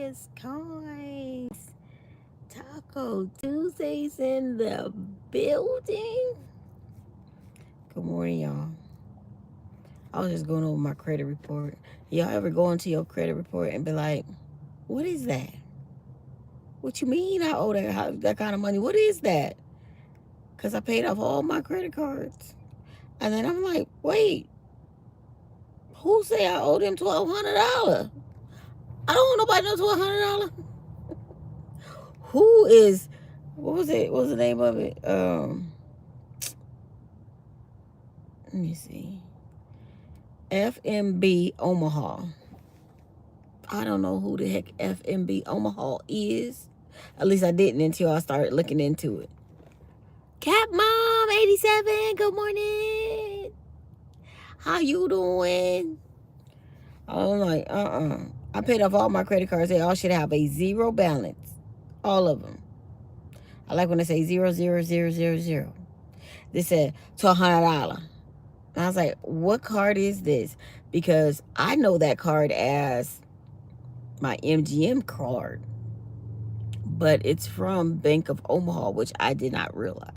MEYASCOINS. Taco Tuesdays in the building. Good morning, y'all. I was just going over my credit report. Y'all ever go into your credit report and be like, what is that? What you mean I owe that kind of money? What is that? Because I paid off all my credit cards. And then I'm like, wait, who say I owe them $1,200? I don't want nobody no $1,200. Who is, what was it? What was the name of it? Let me see. FMB Omaha. I don't know who the heck FMB Omaha is. At least I didn't until I started looking into it. Cat Mom 87, good morning. How you doing? I'm like, I paid off all my credit cards. They all should have a zero balance. All of them. I like when they say 00000. They said to $100. And I was like, what card is this? Because I know that card as my MGM card. But it's from Bank of Omaha, which I did not realize.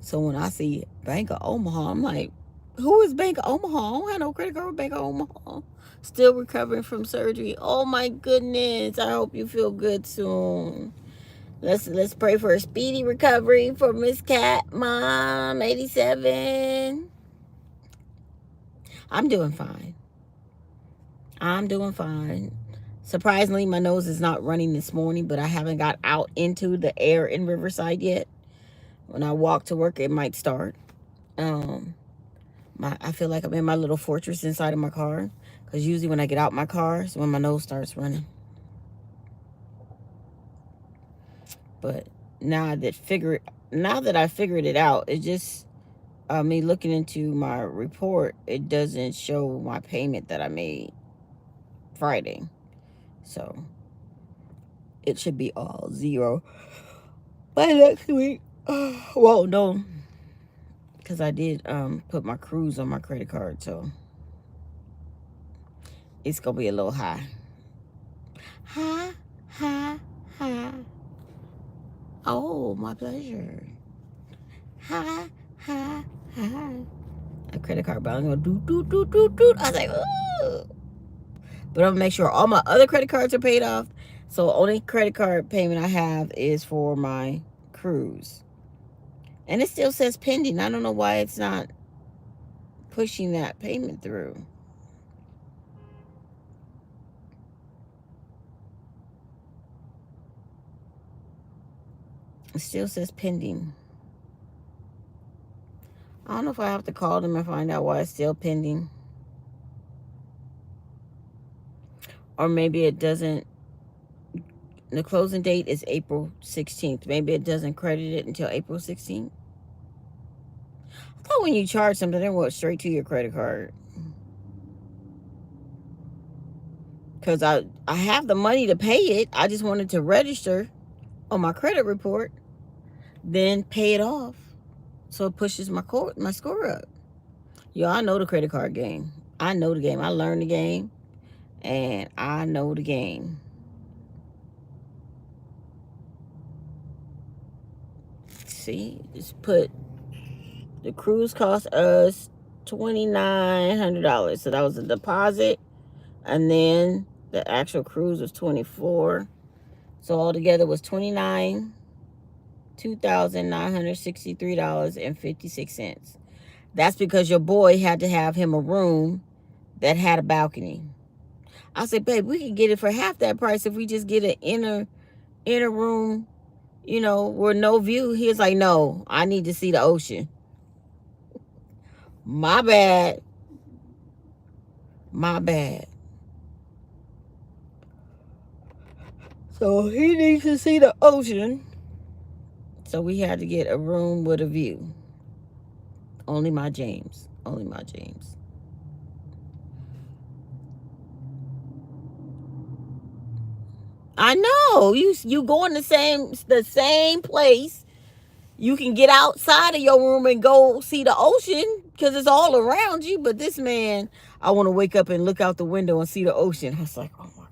So when I see Bank of Omaha, I'm like, who is Bank of Omaha? I don't have no credit card with Bank of Omaha. Still recovering from surgery. Oh my goodness. I hope you feel good soon. Let's pray for a speedy recovery for Miss Cat Mom 87. I'm doing fine. I'm doing fine. Surprisingly, my nose is not running this morning, but I haven't got out into the air in Riverside yet. When I walk to work, it might start. I feel like I'm in my little fortress inside of my car, because usually when I get out my car is when my nose starts running. But now that I figured it out, it just me looking into my report, it doesn't show my payment that I made Friday. So it should be all zero by next week. Well, no, because I did put my cruise on my credit card, so it's gonna be a little high. Ha ha ha. Oh, my pleasure. Ha ha ha. A credit card balance gonna do. I was like, ooh. But I'm gonna make sure all my other credit cards are paid off. So only credit card payment I have is for my cruise. And it still says pending. I don't know why it's not pushing that payment through. It still says pending. I don't know if I have to call them and find out why it's still pending. Or maybe it doesn't. The closing date is April 16th. Maybe it doesn't credit it until April 16th. I thought when you charge something, it went straight to your credit card. Because I have the money to pay it. I just wanted to register on my credit report, then pay it off, so it pushes my score up. Yo, I know the credit card game. I know the game. I learned the game, and I know the game. See, just put the cruise cost us $2,900. So that was a deposit, and then the actual cruise was $24. So altogether was $2,963.56. That's because your boy had to have him a room that had a balcony. I said, babe, we could get it for half that price if we just get an inner room, with no view. He was like, no, I need to see the ocean. My bad. So he needs to see the ocean. So we had to get a room with a view. Only my James. I know. You go in the same place. You can get outside of your room and go see the ocean because it's all around you. But this man, I want to wake up and look out the window and see the ocean. I was like, oh my God.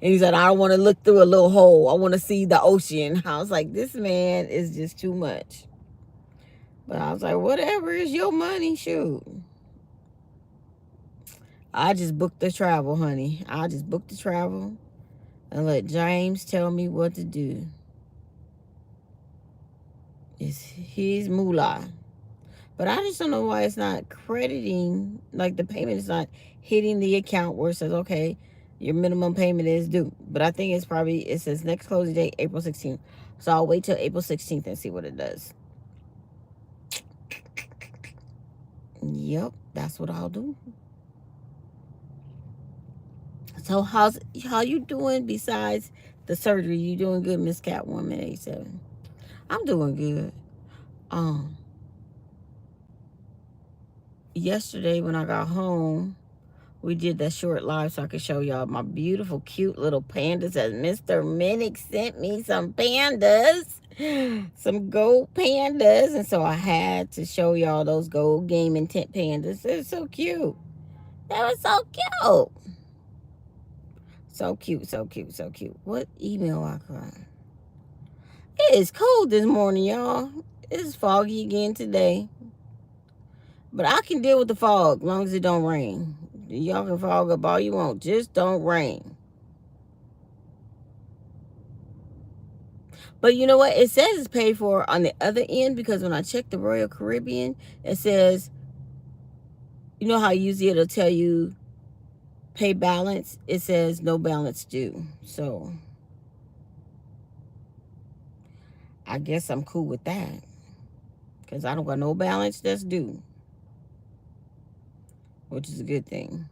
And he said, I don't want to look through a little hole. I want to see the ocean. I was like, this man is just too much. But I was like, whatever, is your money. Shoot. I just booked the travel, honey. I just booked the travel and let James tell me what to do. It's his moolah. But I just don't know why it's not crediting, like the payment is not hitting the account where it says, okay, your minimum payment is due. But I think it's probably, it says next closing date, April 16th. So I'll wait till April 16th and see what it does. Yep, that's what I'll do. So how you doing besides the surgery? You doing good, Miss Catwoman 87? I'm doing good. Yesterday when I got home, we did that short live so I could show y'all my beautiful, cute little pandas. As Mr. Minnick sent me some pandas, some gold pandas, and so I had to show y'all those gold game intent pandas. They're so cute. They were so cute. So cute, so cute, so cute. What email I got? It is cold this morning, y'all. It's foggy again today. But I can deal with the fog as long as it don't rain. Y'all can fog up all you want. Just don't rain. But you know what? It says it's paid for on the other end because when I check the Royal Caribbean, it says, you know how usually it'll tell you pay balance? It says no balance due. So I guess I'm cool with that because I don't got no balance that's due, which is a good thing.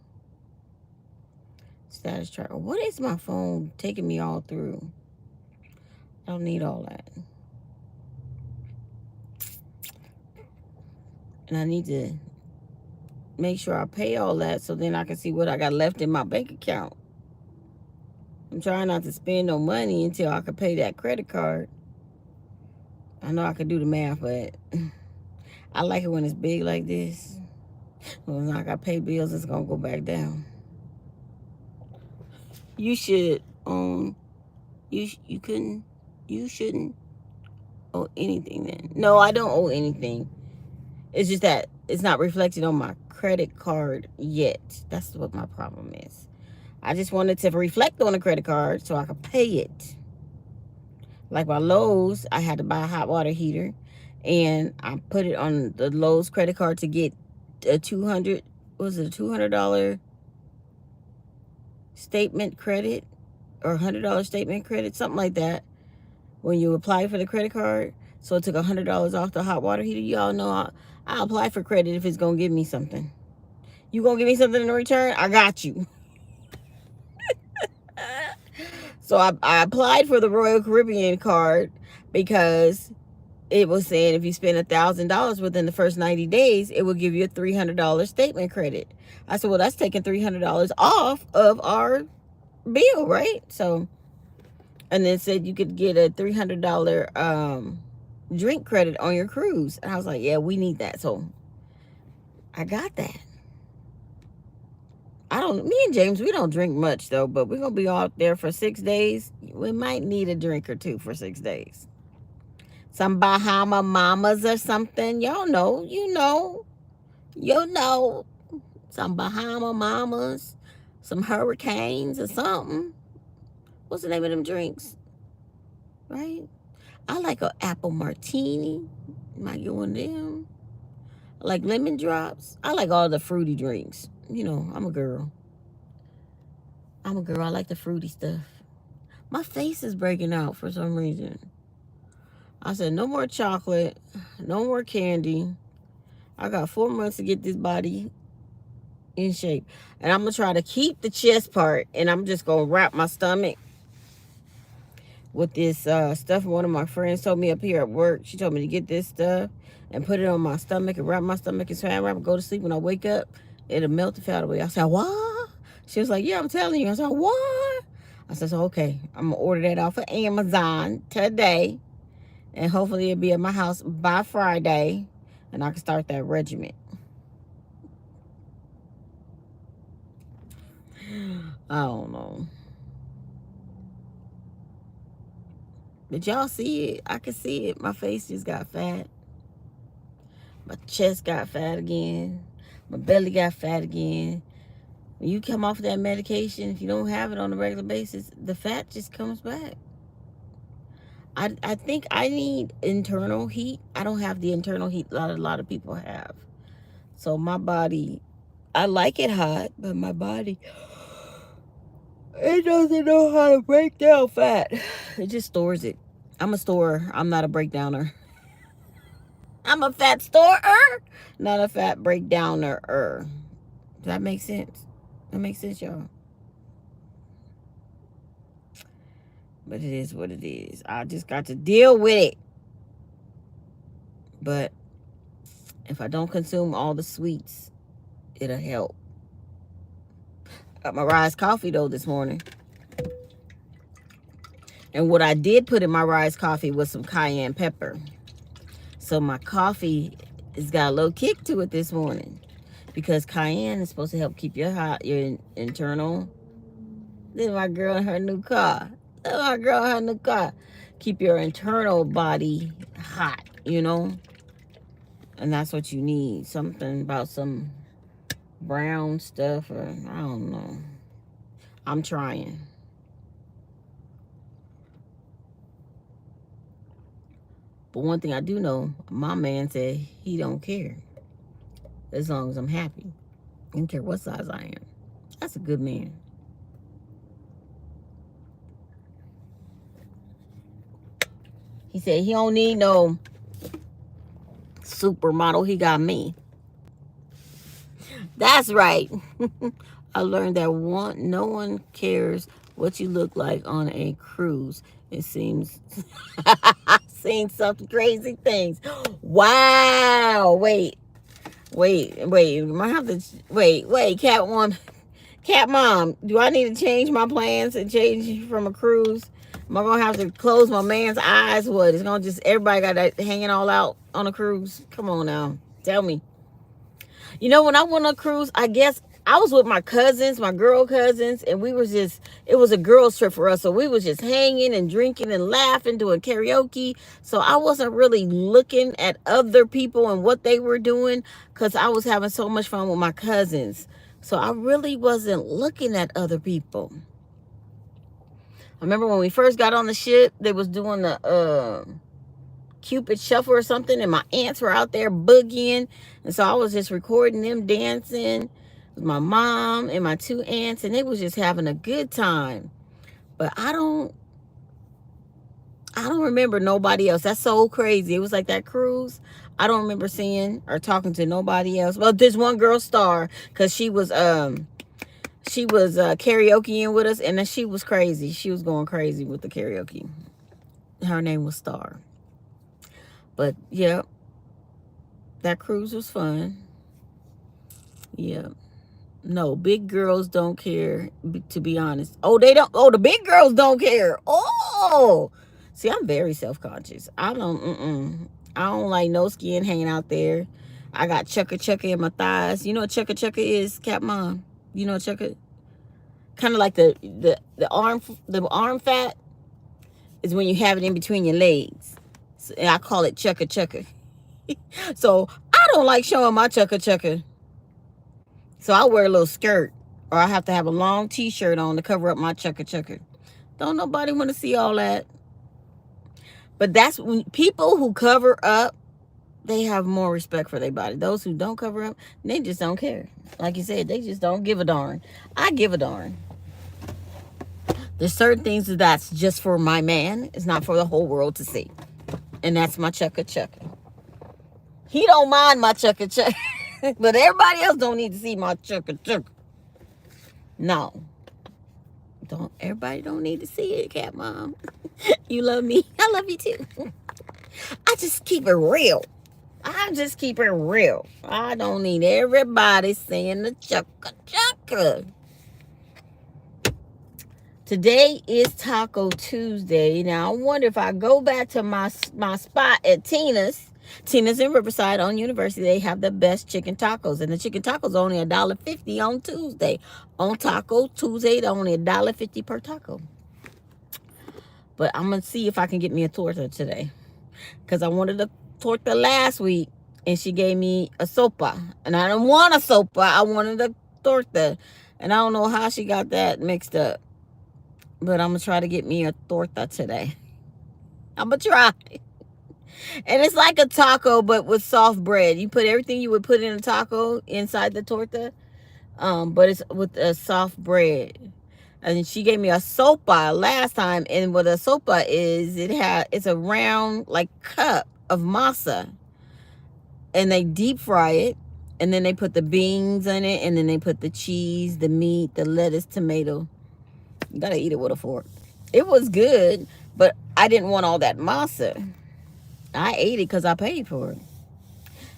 Status tracker. What is my phone taking me all through? I don't need all that. And I need to make sure I pay all that so then I can see what I got left in my bank account. I'm trying not to spend no money until I can pay that credit card. I know I can do the math, but I like it when it's big like this. When I got to pay bills, it's going to go back down. You should, you shouldn't owe anything then. No, I don't owe anything. It's just that it's not reflected on my credit card yet. That's what my problem is. I just wanted to reflect on the credit card so I could pay it. Like my Lowe's, I had to buy a hot water heater, and I put it on the Lowe's credit card to get a $200 statement credit or $100 statement credit, something like that, when you apply for the credit card. So it took $100 off the hot water heater. Y'all know I apply for credit if it's gonna give me something. You gonna give me something in return? I got you. So I applied for the Royal Caribbean card because it was saying if you spend $1,000 within the first 90 days, it will give you a $300 statement credit. I said, well, that's taking $300 off of our bill, right? So, and then said you could get a $300 drink credit on your cruise. And I was like, yeah, we need that. So I got that. Me and James, we don't drink much though, but we're going to be out there for 6 days. We might need a drink or two for 6 days. Some Bahama Mamas or something. Y'all know, you know. Some Bahama Mamas, some Hurricanes or something. What's the name of them drinks? Right? I like an apple martini. Might get one of them. I like lemon drops. I like all the fruity drinks. You know, I'm a girl. I like the fruity stuff. My face is breaking out for some reason. I said, no more chocolate. No more candy. I got 4 months to get this body in shape. And I'm going to try to keep the chest part. And I'm just going to wrap my stomach with this stuff. One of my friends told me up here at work. She told me to get this stuff and put it on my stomach and wrap my stomach and saran wrap and go to sleep. When I wake up, it'll melt the fat away. I said, what? She was like, yeah, I'm telling you. I said, what? I said, so, okay, I'm going to order that off of Amazon today. And hopefully it'll be at my house by Friday. And I can start that regimen. I don't know. Did y'all see it? I can see it. My face just got fat. My chest got fat again. My belly got fat again. When you come off that medication, if you don't have it on a regular basis, the fat just comes back. I think I need internal heat. I don't have the internal heat a lot of people have. So my body, I like it hot, but my body, it doesn't know how to break down fat. It just stores it. I'm a storer. I'm not a breakdowner. I'm a fat storer, not a fat breakdowner. Does that make sense? That makes sense, y'all. But it is what it is. I just got to deal with it. But if I don't consume all the sweets, it'll help. Got my Rise coffee, though, this morning. And what I did put in my Rise coffee was some cayenne pepper. So my coffee has got a little kick to it this morning. Because cayenne is supposed to help keep your internal. This is my girl in her new car. My girl in her new car. Keep your internal body hot, you know? And that's what you need. Something about some brown stuff, or I don't know. I'm trying. But one thing I do know, my man said he don't care. As long as I'm happy. He don't care what size I am. That's a good man. He said he don't need no supermodel. He got me. That's right. I learned that no one cares what you look like on a cruise. It seems I've seen some crazy things. Wow. Wait. I have to wait. Cat mom. Do I need to change my plans and change from a cruise? Am I gonna have to close my man's eyes? What? It's gonna just everybody got that hanging all out on a cruise? Come on now, tell me. You know, when I went on a cruise, I guess I was with my cousins, my girl cousins, and we was just, it was a girls trip for us. So we was just hanging and drinking and laughing, doing karaoke. So I wasn't really looking at other people and what they were doing because I was having so much fun with my cousins. So I really wasn't looking at other people. I remember when we first got on the ship, they was doing the Cupid Shuffle or something, and my aunts were out there boogieing, and so I was just recording them dancing with my mom and my two aunts, and they was just having a good time. But I don't remember nobody else. That's so crazy. It was like that cruise. I don't remember seeing or talking to nobody else. Well, there's one girl, Star, because she was karaokeing with us, and then she was crazy. She was going crazy with the karaoke. Her name was Star. But yeah, that cruise was fun. Yeah. No, big girls don't care, to be honest. Oh, they don't. Oh, the big girls don't care. Oh, see, I'm very self-conscious. I don't like no skin hanging out there. I got chukka in my thighs. You know what chukka is, Cat Mom? You know what chukka? Kind of like the arm fat is when you have it in between your legs. So, and I call it chukka. So I don't like showing my chukka. So I wear a little skirt, or I have to have a long t-shirt on to cover up my chukka. Don't nobody want to see all that. But that's when people who cover up, they have more respect for their body. Those who don't cover up, they just don't care. Like you said, they just don't give a darn. I give a darn. There's certain things that's just for my man. It's not for the whole world to see. And that's my chukka. He don't mind my chukka. But everybody else don't need to see my chukka. No. Everybody don't need to see it, Cat Mom. You love me. I love you too. I just keep it real. I don't need everybody seeing the chukka. Today is Taco Tuesday. Now, I wonder if I go back to my spot at Tina's in Riverside on University. They have the best chicken tacos. And the chicken tacos are only $1.50 on Tuesday. On Taco Tuesday, they're only $1.50 per taco. But I'm going to see if I can get me a torta today. Because I wanted a torta last week. And she gave me a sopa. And I didn't want a sopa. I wanted a torta. And I don't know how she got that mixed up. But I'm going to try to get me a torta today. I'm going to try. And it's like a taco, but with soft bread. You put everything you would put in a taco inside the torta. But it's with a soft bread. And she gave me a sopa last time. And what a sopa is, it's a round, like, cup of masa. And they deep fry it. And then they put the beans in it. And then they put the cheese, the meat, the lettuce, tomato. You gotta eat it with a fork. It was good, but I didn't want all that masa. I ate it because I paid for it.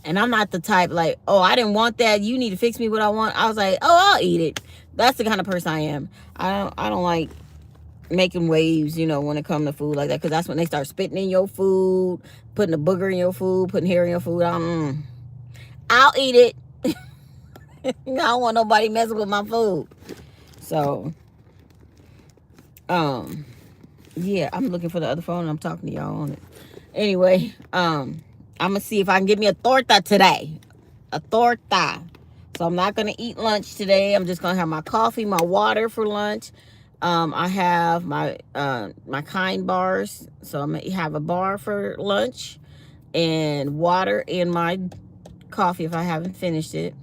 And I'm not the type like, oh, I didn't want that. You need to fix me what I want. I was like, oh, I'll eat it. That's the kind of person I am. I don't like making waves, when it comes to food like that. Because that's when they start spitting in your food, putting a booger in your food, putting hair in your food. I'll eat it. I don't want nobody messing with my food. So, yeah, I'm looking for the other phone and I'm talking to y'all on it. Anyway, I'm going to see if I can get me a torta today. A torta. So I'm not going to eat lunch today. I'm just going to have my coffee, my water for lunch. I have my Kind bars. So I'm going to have a bar for lunch and water in my coffee if I haven't finished it.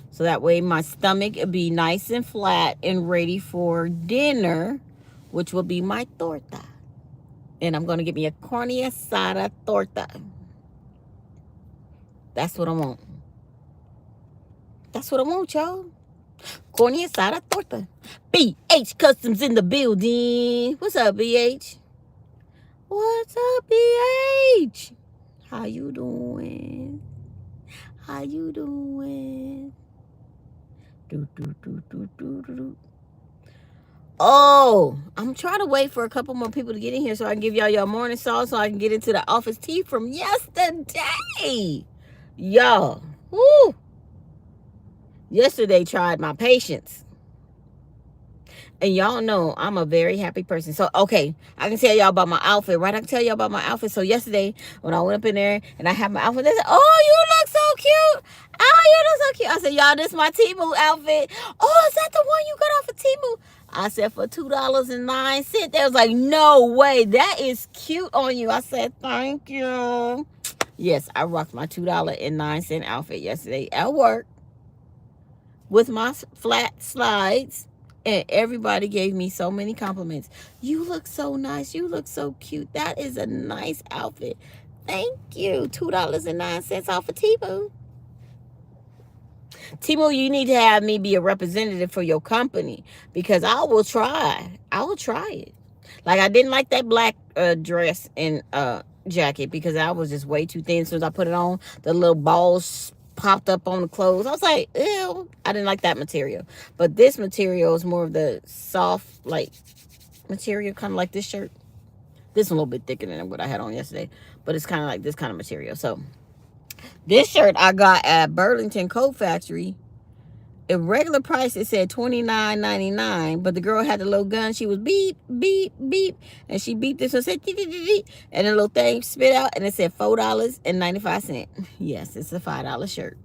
So that way my stomach will be nice and flat and ready for dinner, which will be my torta. And I'm going to get me a carne asada torta. That's what I want. That's what I want, y'all. Carne asada torta. BH Customs in the building. What's up, BH? What's up, BH? How you doing? How you doing? Oh, I'm trying to wait for a couple more people to get in here so I can give y'all morning sauce so I can get into the office tea from yesterday. Y'all, woo. Yesterday tried my patience. And y'all know I'm a very happy person. So, okay, I can tell y'all about my outfit, right? I can tell y'all about my outfit. So, yesterday, when I went up in there and I had my outfit, they said, oh, you look so cute. Oh, you look so cute. I said, y'all, this is my Temu outfit. Oh, is that the one you got off of Temu? I said, for $2.09. They was like, no way. That is cute on you. I said, thank you. Yes, I rocked my $2.09 outfit yesterday at work with my flat slides. And everybody gave me so many compliments. You look so nice. You look so cute. That is a nice outfit. Thank you. $2.09 off of Temu. Temu, you need to have me be a representative for your company because I will try. I will try it. Like, I didn't like that black dress and jacket because I was just way too thin. As soon as I put it on, the little balls popped up on the clothes. I was like, ew. I didn't like that material. But this material is more of the soft, like, material, kind of like this shirt. This is a little bit thicker than what I had on yesterday. But it's kind of like this kind of material. So, this shirt I got at Burlington Coat Factory. At regular price, it said $29.99. But the girl had the little gun. She was beep, beep, beep. And she beeped this and said, dee, dee, dee, dee. And the little thing spit out. And it said $4.95. Yes, it's a $5 shirt.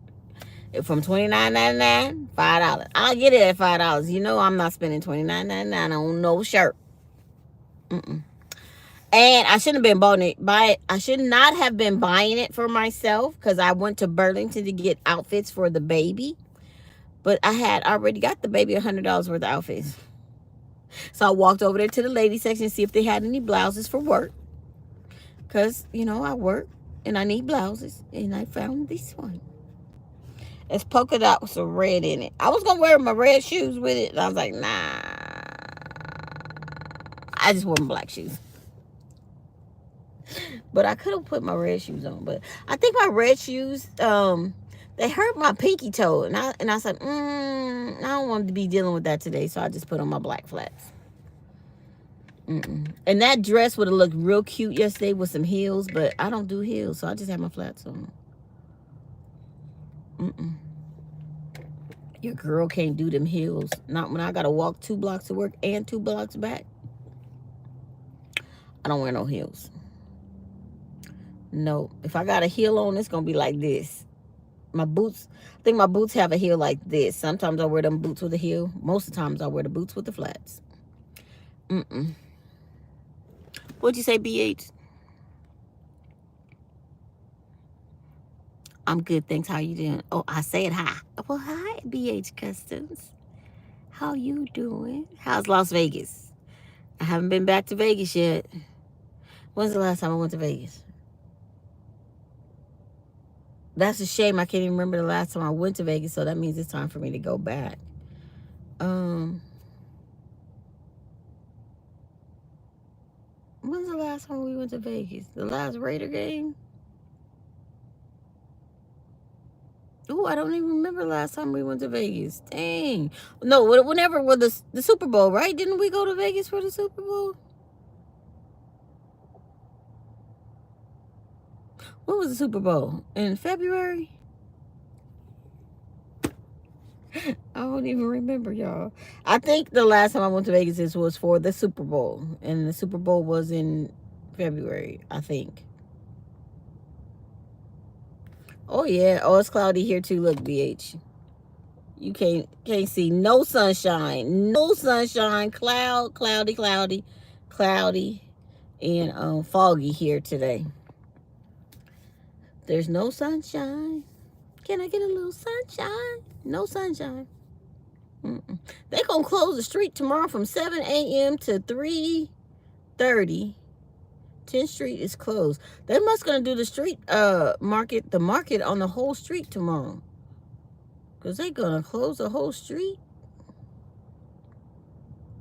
From $29.99, $5. I'll get it at $5. You know I'm not spending $29.99 on no shirt. And I shouldn't have been I should not have been buying it for myself because I went to Burlington to get outfits for the baby. But I had already got the baby $100 worth of outfits. So I walked over there to the ladies section to see if they had any blouses for work. Because, I work and I need blouses. And I found this one. It's polka dot with some red in it. I was going to wear my red shoes with it. And I was like, nah. I just wore my black shoes. But I could have put my red shoes on. But I think my red shoes, they hurt my pinky toe. And I was like, I don't want to be dealing with that today. So I just put on my black flats. And that dress would have looked real cute yesterday with some heels. But I don't do heels. So I just have my flats on. Your girl can't do them heels. Not when I got to walk 2 blocks to work and 2 blocks back. I don't wear no heels. No. If I got a heel on, it's going to be like this. My boots, I think my boots have a heel like this. Sometimes I wear them boots with a heel. Most of the times I wear the boots with the flats. What'd you say, BH? I'm good, thanks. How you doing? Oh, I said hi. Well, hi, BH Customs. How you doing? How's Las Vegas? I haven't been back to Vegas yet. When's the last time I went to Vegas? That's a shame. I can't even remember the last time I went to Vegas, so that means it's time for me to go back. When's the last time we went to Vegas? The last Raider game? Oh, I don't even remember the last time we went to Vegas. Dang. No, whenever was the Super Bowl, right? Didn't we go to Vegas for the Super Bowl? When was the Super Bowl? In February? I don't even remember, y'all. I think the last time I went to Vegas was for the Super Bowl. And the Super Bowl was in February, I think. Oh, yeah. Oh, it's cloudy here, too. Look, BH. You can't see no sunshine. No sunshine. Cloudy, and foggy here today. There's no sunshine. Can I get a little sunshine? No sunshine. They're going to close the street tomorrow from 7 a.m. to 3:30. 10th Street is closed. They must going to do the street market on the whole street tomorrow. Because they're going to close the whole street.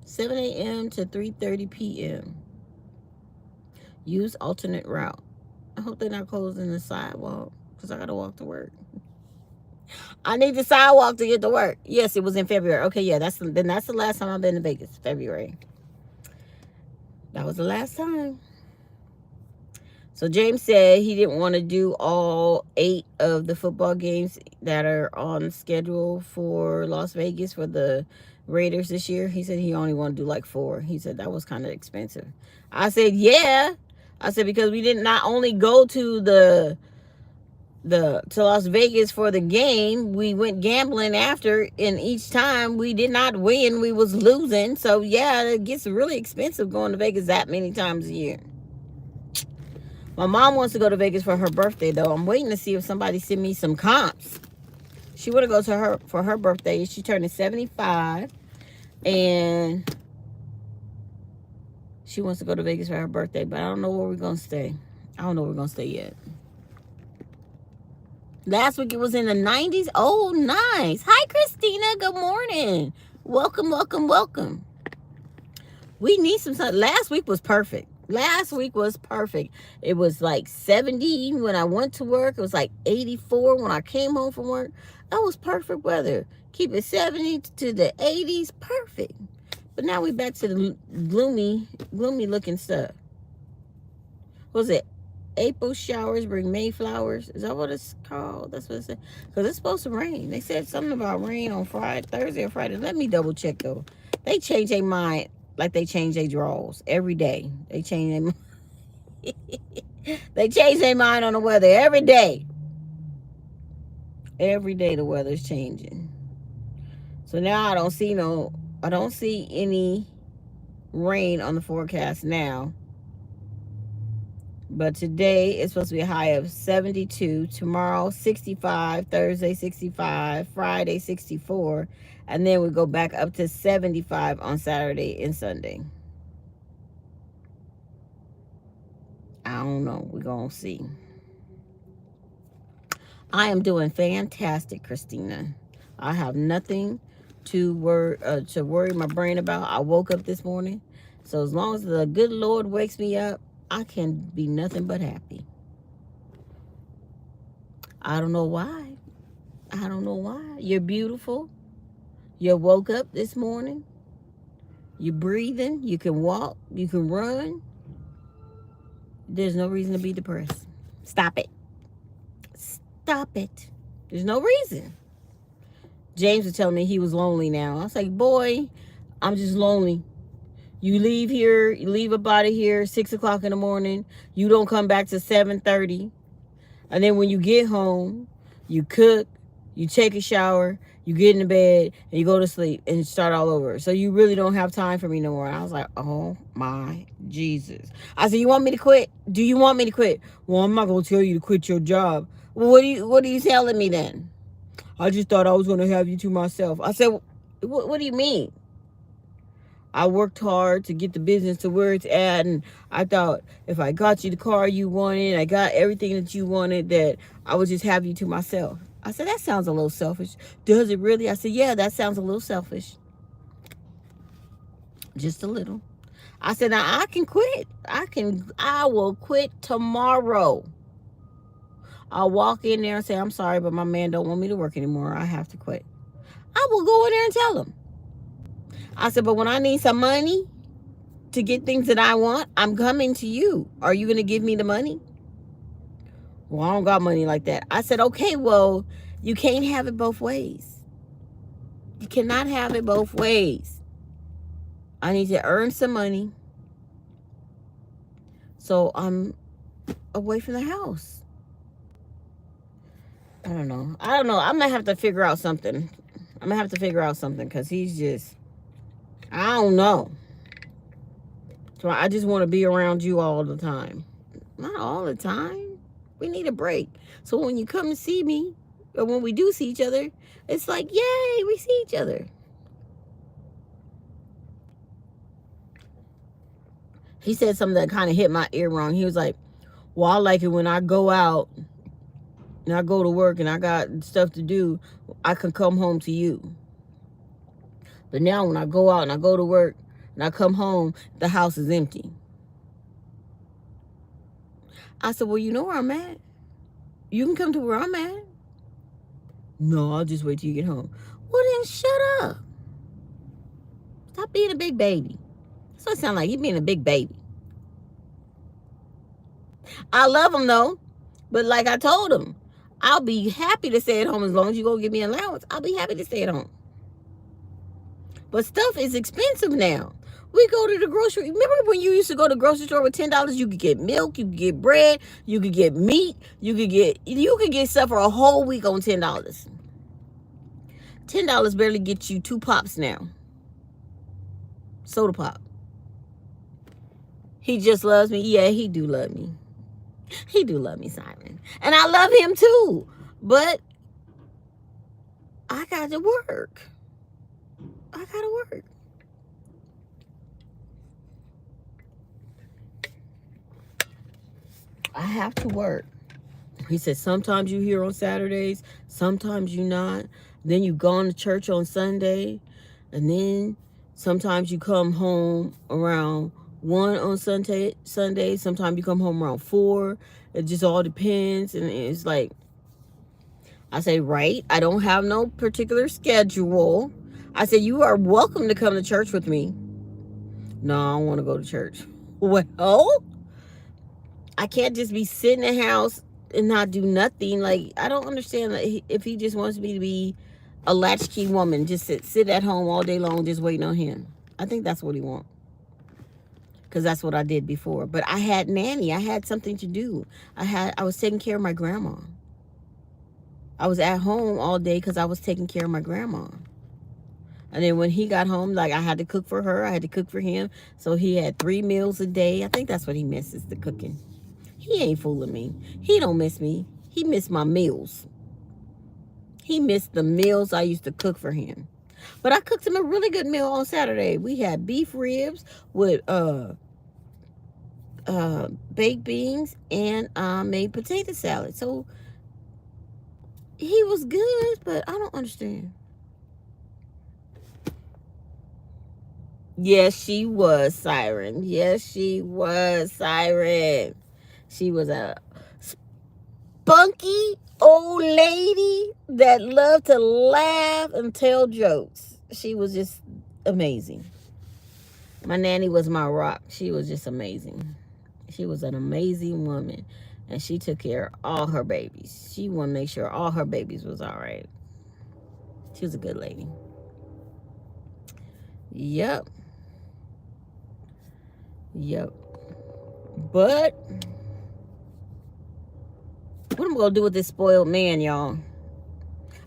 7 a.m. to 3:30 p.m. Use alternate route. I hope they're not closing the sidewalk. Because I got to walk to work. I need the sidewalk to get to work. Yes, it was in February. Okay, yeah, that's the last time I've been to Vegas. February. That was the last time. So James said he didn't want to do all 8 of the football games that are on schedule for Las Vegas for the Raiders this year. He said he only wanted to do like 4. He said that was kind of expensive. I said, yeah. I said, because we did not only go to to Las Vegas for the game, we went gambling after, and each time we did not win, we was losing. So yeah, it gets really expensive going to Vegas that many times a year. My mom wants to go to Vegas for her birthday, though. I'm waiting to see if somebody send me some comps. She want to go to her for her birthday. She turning 75, and she wants to go to Vegas for her birthday, but I don't know where we're going to stay. I don't know where we're going to stay yet. Last week it was in the 90s. Oh, nice. Hi, Christina. Good morning. Welcome, welcome, welcome. We need some sun. Last week was perfect. Last week was perfect. It was like 70 when I went to work. It was like 84 when I came home from work. That was perfect weather. Keep it 70 to the 80s. Perfect. But now we're back to the gloomy looking stuff. What was it? April showers bring May flowers. Is that what it's called? That's what it said. Because it's supposed to rain. They said something about rain on Thursday or Friday. Let me double check, though. They change their mind like they change their draws every day. They change their they change their mind on the weather every day. Every day the weather's changing. So now I don't see any rain on the forecast now. But today it's supposed to be a high of 72. Tomorrow 65. Thursday 65. Friday 64. And then we go back up to 75 on Saturday and Sunday. I don't know. We're going to see. I am doing fantastic, Christina. I have nothing to worry my brain about. I woke up this morning. So as long as the good Lord wakes me up, I can be nothing but happy. I don't know why. I don't know why. You're beautiful. You woke up this morning. You're breathing. You can walk. You can run. There's no reason to be depressed. Stop it. Stop it. There's no reason. James was telling me he was lonely now. I was like, boy, I'm just lonely. You leave here, you leave up out of here 6 o'clock in the morning. You don't come back to 7:30. And then when you get home, you cook, you take a shower, you get in bed, and you go to sleep and start all over. So you really don't have time for me no more. I was like, oh my Jesus. I said, you want me to quit? Do you want me to quit? Well, I'm not gonna tell you to quit your job. Well, what are you telling me then? I just thought I was gonna have you to myself. I said, what do you mean? I worked hard to get the business to where it's at, and I thought if I got you the car you wanted, I got everything that you wanted, that I would just have you to myself. I said, that sounds a little selfish. Does it really? I said, yeah, that sounds a little selfish. Just a little. I said, now I can quit. I will quit tomorrow. I'll walk in there and say, I'm sorry, but my man don't want me to work anymore. I have to quit. I will go in there and tell him. I said, but when I need some money to get things that I want, I'm coming to you. Are you going to give me the money? Well, I don't got money like that. I said, okay, well, you can't have it both ways. You cannot have it both ways. I need to earn some money, so I'm away from the house. I don't know. I'm going to have to figure out something. I'm going to have to figure out something because he's just, I don't know. So I just want to be around you all the time. Not all the time. We need a break. So when you come and see me, or when we do see each other, it's like, yay, we see each other. He said something that kind of hit my ear wrong. He was like, well, I like it when I go out and I go to work and I got stuff to do, I can come home to you. But now when I go out and I go to work and I come home, the house is empty. I said, well, you know where I'm at. You can come to where I'm at. No, I'll just wait till you get home. Well, then shut up. Stop being a big baby. That's what it sounds like. You being a big baby. I love him, though. But like I told him, I'll be happy to stay at home as long as you go give me an allowance. I'll be happy to stay at home. But stuff is expensive now. We go to the grocery. Remember when you used to go to the grocery store with $10? You could get milk, you could get bread, you could get meat, you could get stuff for a whole week on $10. $10 barely gets you 2 pops now. Soda pop. He just loves me. Yeah, he do love me. He do love me, Simon. And I love him too. But I got to work. I got to work. I have to work. He said, sometimes you here on Saturdays, sometimes you not. Then you gone to church on Sunday. And then sometimes you come home around 1 on Sunday. Sometimes you come home around 4. It just all depends. And it's like, I say, right, I don't have no particular schedule. I said, you are welcome to come to church with me. No, I don't want to go to church. Well, I can't just be sitting in the house and not do nothing. Like, I don't understand if he just wants me to be a latchkey woman, just sit at home all day long just waiting on him. I think that's what he wants. Because that's what I did before. But I had nanny. I had something to do. I was taking care of my grandma. I was at home all day because I was taking care of my grandma. And then when he got home, like, I had to cook for her. I had to cook for him. So he had 3 meals a day. I think that's what he misses, the cooking. He ain't fooling me. He don't miss me. He missed my meals. He missed the meals I used to cook for him. But I cooked him a really good meal on Saturday. We had beef ribs with baked beans and made potato salad. So he was good, but I don't understand. Yes, she was, Siren. Yes, she was, Siren. She was a spunky old lady that loved to laugh and tell jokes. She was just amazing. My nanny was my rock. She was just amazing. She was an amazing woman. And she took care of all her babies. She wanted to make sure all her babies was all right. She was a good lady. Yep. Yep. But what am I gonna do with this spoiled man, y'all?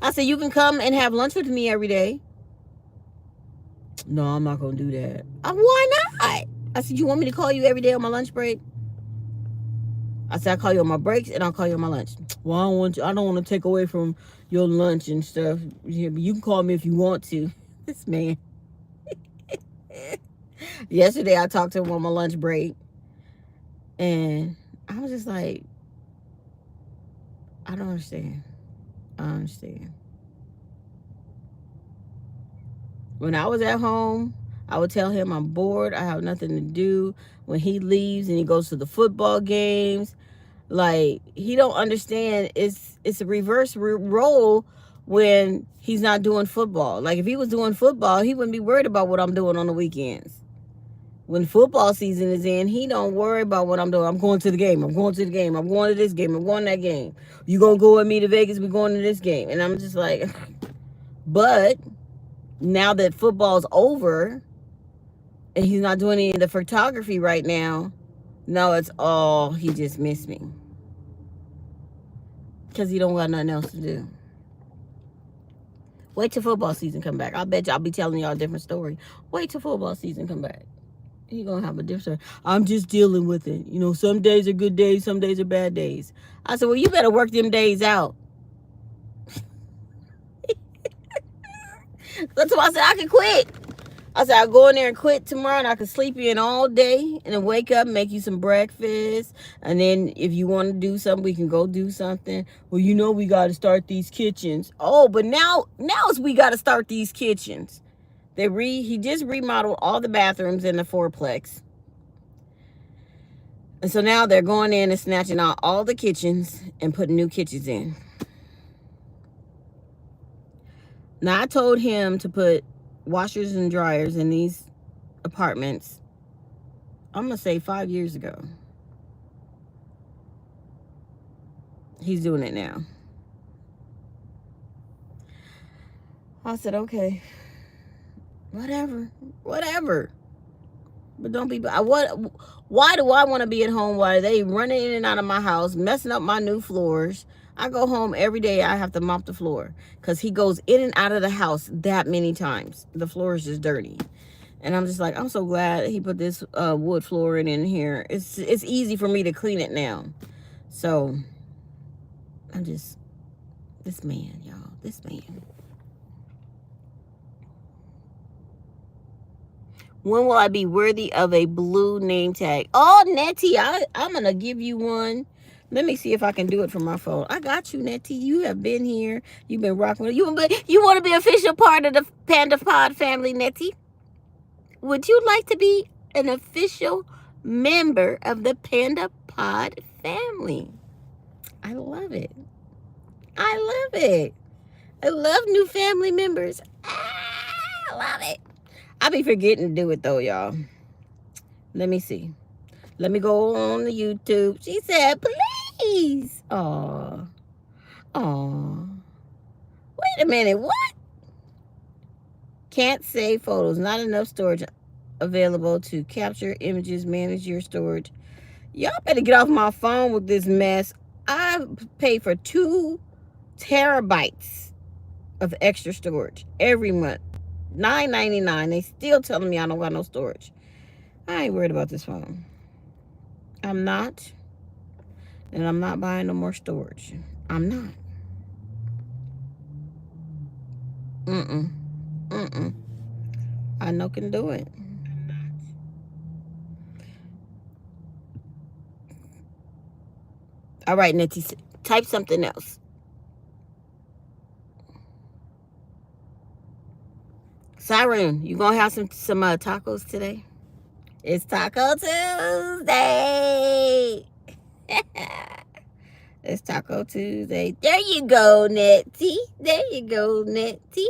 I said, you can come and have lunch with me every day. No, I'm not gonna do that. Why not? I said, you want me to call you every day on my lunch break? I said, I call you on my breaks and I'll call you on my lunch. Well, I don't want to take away from your lunch and stuff. You can call me if you want to. This man. Yesterday I talked to him on my lunch break and I was just like, I don't understand. I don't understand. When I was at home, I would tell him I'm bored, I have nothing to do. When he leaves and he goes to the football games, like, he don't understand it's a reverse role when he's not doing football. Like, if he was doing football, he wouldn't be worried about what I'm doing on the weekends. When football season is in, he don't worry about what I'm doing. I'm going to the game. I'm going to the game. I'm going to this game. I'm going to that game. You gonna go with me to Vegas? We going to this game. And I'm just like, but now that football's over and he's not doing any of the photography right now, no, it's all he just missed me. Because he don't got nothing else to do. Wait till football season come back. I bet you I'll be telling y'all a different story. Wait till football season come back. He gonna have a different story. I'm just dealing with it. You know, some days are good days, some days are bad days. I said, well, you better work them days out. That's why I said I can quit. I said I'll go in there and quit tomorrow and I can sleep in all day and then wake up and make you some breakfast. And then if you want to do something, we can go do something. Well, you know, we got to start these kitchens. Oh, but now we got to start these kitchens. He just remodeled all the bathrooms in the fourplex. And so now they're going in and snatching out all the kitchens and putting new kitchens in. Now, I told him to put washers and dryers in these apartments, I'm going to say 5 years ago. He's doing it now. I said, okay, whatever. But don't be, why do I want to be at home while they running in and out of my house, messing up my new floors? I go home every day, I have to mop the floor because he goes in and out of the house that many times. The floor is just dirty. And I'm just like, I'm so glad he put this wood flooring in here. It's easy for me to clean it now. So, this man, y'all, this man. When will I be worthy of a blue name tag? Oh, Nettie, I'm going to give you one. Let me see if I can do it from my phone. I got you, Nettie. You have been here. You've been rocking. You want to be official part of the Panda Pod family, Nettie? Would you like to be an official member of the Panda Pod family? I love it. I love it. I love new family members. I love it. I be forgetting to do it though, y'all. Let me see. Let me go on the YouTube. She said, please. Aw. Wait a minute. What? Can't save photos. Not enough storage available to capture images. Manage your storage. Y'all better get off my phone with this mess. I pay for 2 terabytes of extra storage every month. $9.99. They still telling me I don't got no storage. I ain't worried about this phone. I'm not. And I'm not buying no more storage. I'm not. I know can do it. All right, Nettie, type something else. Siren, you gonna have some tacos today? It's Taco Tuesday. It's Taco Tuesday. There you go, Nettie. There you go, Nettie.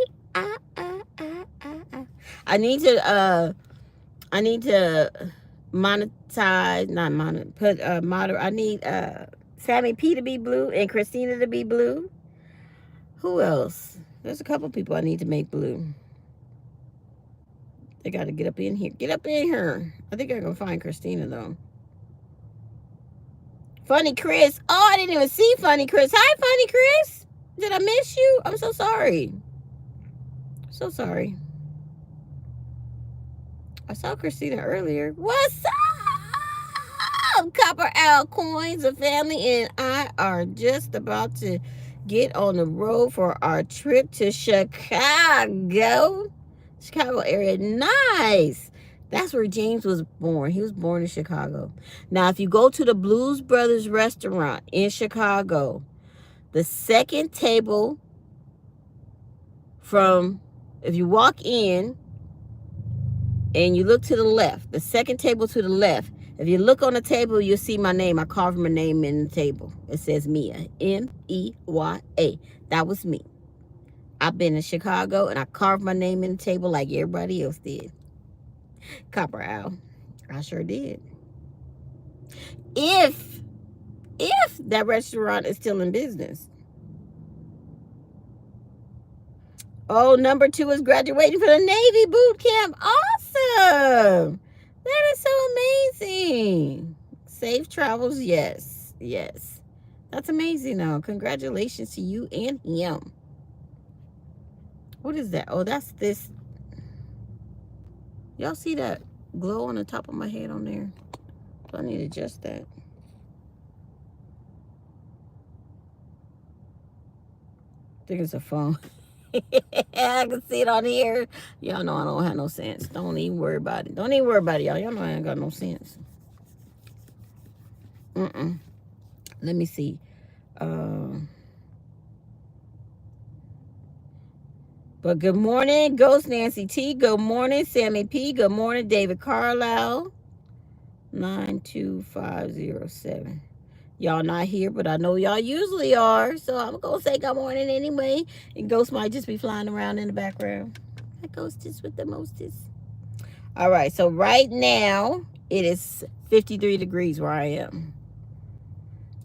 I need to monetize, not monet, put I need Sammy P to be blue and Christina to be blue. Who else? There's a couple people I need to make blue. They got to get up in here. Get up in here. I think I'm going to find Christina, though. Funny Chris. Oh, I didn't even see Funny Chris. Hi, Funny Chris. Did I miss you? I'm so sorry. So sorry. I saw Christina earlier. What's up? Copper Owl Coins, a family, and I are just about to get on the road for our trip to Chicago. Chicago area. Nice. That's where James was born. He was born in Chicago. Now, if you go to the Blues Brothers restaurant in Chicago, the second table from, if you walk in and you look to the left, the second table to the left, if you look on the table, you'll see my name. I carved my name in the table. It says Meya, M-E-Y-A. That was me. I've been in Chicago, and I carved my name in the table like everybody else did. Copper Owl. I sure did. If that restaurant is still in business. Oh, number 2 is graduating from the Navy boot camp. Awesome. That is so amazing. Safe travels, yes. Yes. That's amazing, though. Congratulations to you and him. What is that? Oh, that's this. Y'all see that glow on the top of my head on there? So I need to adjust that. I think it's a phone. I can see it on here. Y'all know I don't have no sense. Don't even worry about it. Don't even worry about it, y'all. Y'all know I ain't got no sense. Let me see. But good morning, Ghost Nancy T. Good morning, Sammy P. Good morning, David Carlisle. 92507. Y'all not here, but I know y'all usually are. So I'm going to say good morning anyway. And Ghost might just be flying around in the background. That Ghost is with the mostest. All right, so right now, it is 53 degrees where I am.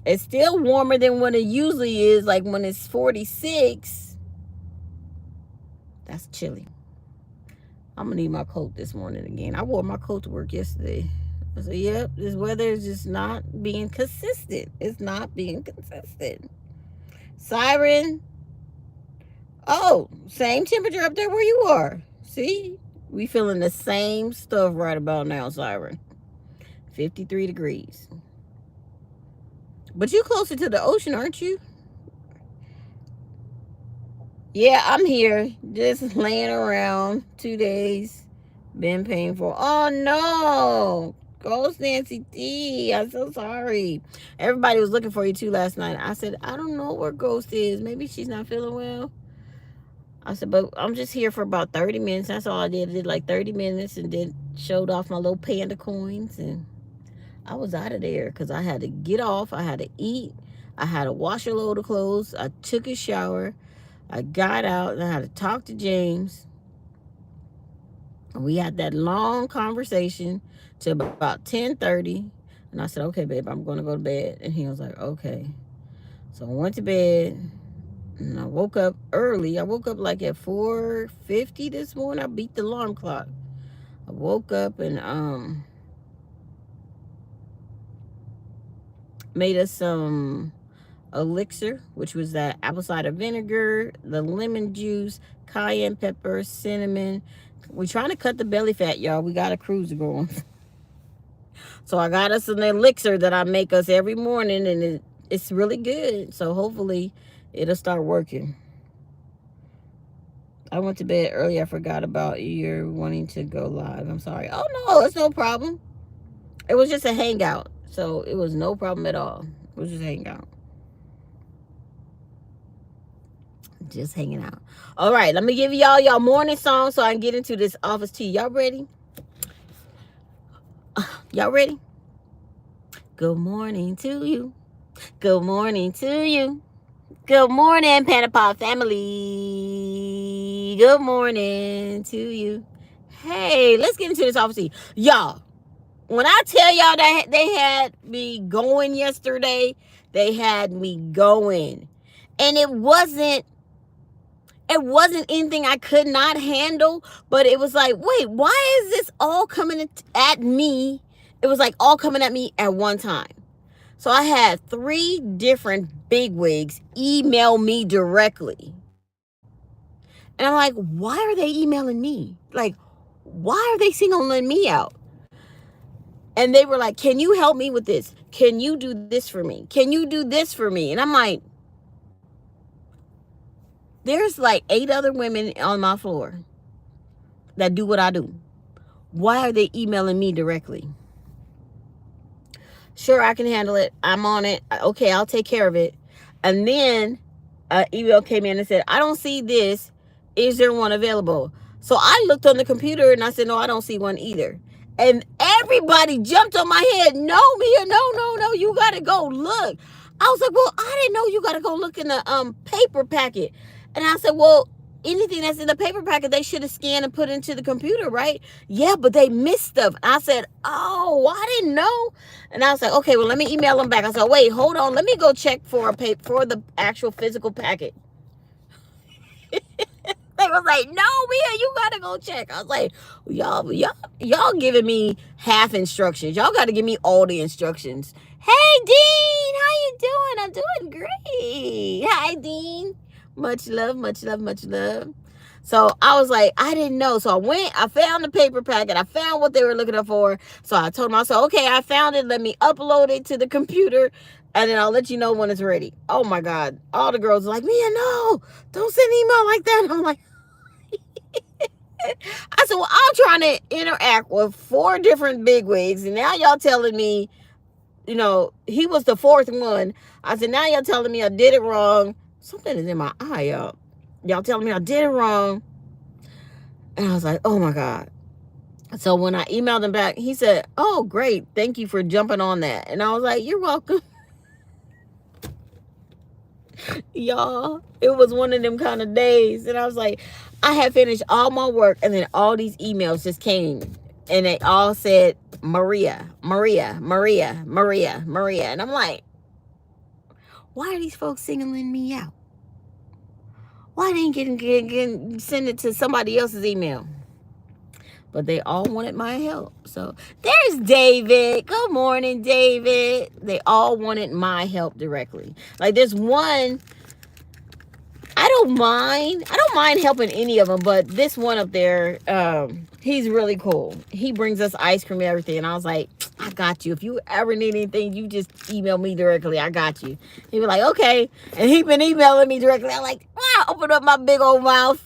It's still warmer than what it usually is, like when it's 46. That's chilly. I'm going to need my coat this morning again. I wore my coat to work yesterday. I said, yep, this weather is just not being consistent. It's not being consistent. Siren. Oh, same temperature up there where you are. See? We feeling the same stuff right about now, Siren. 53 degrees. But you closer to the ocean, aren't you? Yeah, I'm here. Just laying around 2 days. Been painful. Oh, no. Ghost Nancy D. I'm so sorry. Everybody was looking for you, too, last night. I said, I don't know where Ghost is. Maybe she's not feeling well. I said, but I'm just here for about 30 minutes. That's all I did. I did like 30 minutes and then showed off my little panda coins. And I was out of there because I had to get off. I had to eat. I had to wash a load of clothes. I took a shower. I got out and I had to talk to James. And we had that long conversation till about 10:30. And I said, okay, babe, I'm going to go to bed. And he was like, okay. So I went to bed and I woke up early. I woke up like at 4:50 this morning. I beat the alarm clock. I woke up and made us some elixir, which was that apple cider vinegar, the lemon juice, cayenne pepper, cinnamon. We're trying to cut the belly fat, y'all. We got a cruise going. So I got us an elixir that I make us every morning, and it's really good. So hopefully it'll start working. I went to bed early. I forgot about you wanting to go live. I'm sorry. Oh, no, it's no problem. It was just a hangout. So it was no problem at all. It was just a hangout. Just hanging out. All right, let me give y'all morning song so I can get into this office tea. Y'all ready? Y'all ready? Good morning to you. Good morning to you. Good morning, Panda Pop family. Good morning to you. Hey, let's get into this office tea. Y'all, when I tell y'all that they had me going yesterday, they had me going. And it wasn't it wasn't anything I could not handle, but it was like, wait, why is this all coming at me? It was like all coming at me at one time. So I had 3 different bigwigs email me directly. And I'm like, why are they emailing me? Like, why are they singling me out? And they were like, can you help me with this? Can you do this for me? Can you do this for me? And I'm like, there's like 8 other women on my floor that do what I do. Why are they emailing me directly? Sure, I can handle it. I'm on it. Okay, I'll take care of it. And then an email came in and said, I don't see this. Is there one available? So I looked on the computer and I said, no, I don't see one either. And everybody jumped on my head. No, Meya, no, you got to go look. I was like, well, I didn't know you got to go look in the paper packet. And I said, well, anything that's in the paper packet, they should have scanned and put into the computer, right? Yeah, but they missed stuff. I said, oh, I didn't know. And I was like, okay, well, let me email them back. I said, wait, hold on. Let me go check for the actual physical packet. They was like, no, Meya, you gotta go check. I was like, y'all giving me half instructions. Y'all got to give me all the instructions. Hey, Dean, how you doing? I'm doing great. Hi, Dean. Much love, much love, much love. So I was like, I didn't know. So I found the paper packet. I found what they were looking for. So I told them, I said, okay, I found it. Let me upload it to the computer. And then I'll let you know when it's ready. Oh my God. All the girls are like, Meya, no, don't send email like that. I'm like, I said, well, I'm trying to interact with 4 different bigwigs. And now y'all telling me, he was the 4th one. I said, now y'all telling me I did it wrong. Something is in my eye, y'all. Y'all telling me I did it wrong. And I was like, oh my God. So when I emailed him back, he said, oh, great. Thank you for jumping on that. And I was like, you're welcome. Y'all, it was one of them kind of days. And I was like, I had finished all my work. And then all these emails just came. And they all said, Maria. And I'm like, why are these folks singling me out? Why they ain't send it to somebody else's email? But they all wanted my help. So there's David. Good morning, David. They all wanted my help directly. Like there's one, I don't mind helping any of them, but this one up there, he's really cool. He brings us ice cream and everything. And I was like, I got you. If you ever need anything, you just email me directly. I got you. He was like, okay. And he been emailing me directly. I'm like, open up my big old mouth.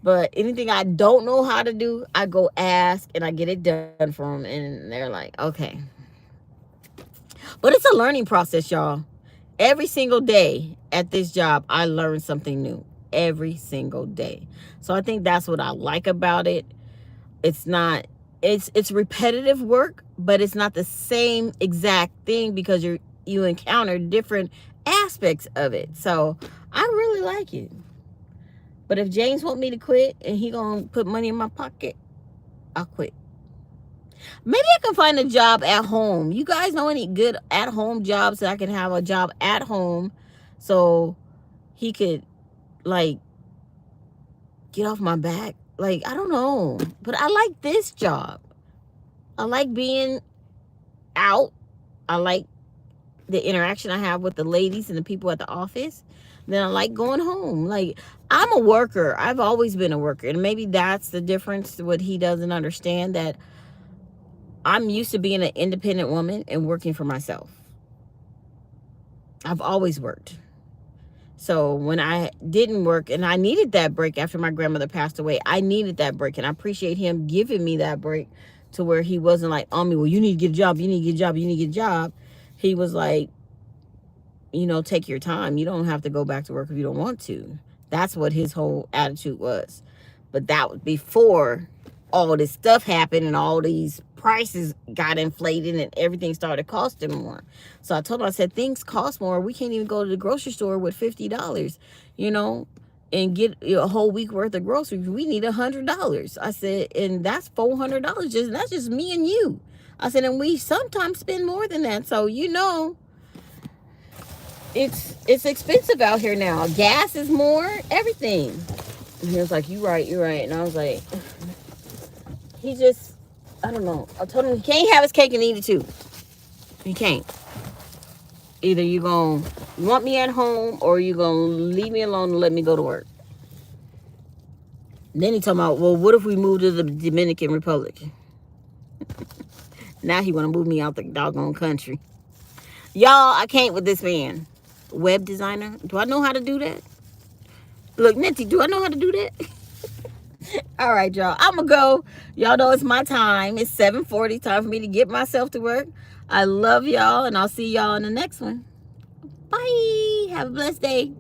But anything I don't know how to do, I go ask and I get it done for them. And they're like, okay. But it's a learning process, y'all. Every single day at this job, I learn something new. Every single day. So I think that's what I like about it. It's repetitive work, but it's not the same exact thing because you encounter different aspects of it. So I really like it. But if James want me to quit and he gonna put money in my pocket, I'll quit. Maybe I can find a job at home. You guys know any good at-home jobs that I can have a job at home so he could, like, get off my back? Like, I don't know. But I like this job. I like being out. I like the interaction I have with the ladies and the people at the office. Then I like going home. Like, I'm a worker. I've always been a worker. And maybe that's the difference, what he doesn't understand, that I'm used to being an independent woman and working for myself. I've always worked. So when I didn't work and I needed that break after my grandmother passed away, I needed that break. And I appreciate him giving me that break to where he wasn't like on me, well, you need to get a job, you need to get a job, you need to get a job. He was like, take your time. You don't have to go back to work if you don't want to. That's what his whole attitude was. But that was before all this stuff happened and all these prices got inflated and everything started costing more. So I told him, I said, things cost more. We can't even go to the grocery store with $50, and get a whole week worth of groceries. We need $100. I said, and that's $400. That's just me and you. I said, and we sometimes spend more than that. So, it's expensive out here now. Gas is more, everything. And he was like, you right. And I was like, he just, I don't know. I told him he can't have his cake and eat it too. He can't. Either you gonna want me at home or you gonna leave me alone and let me go to work. Then he talking about, well, what if we move to the Dominican Republic? Now he want to move me out the doggone country. Y'all, I can't with this man. Web designer. Do I know how to do that? Look, Nettie, do I know how to do that? All right, y'all. I'm going to go. Y'all know it's my time. It's 7:40. Time for me to get myself to work. I love y'all, and I'll see y'all in the next one. Bye. Have a blessed day.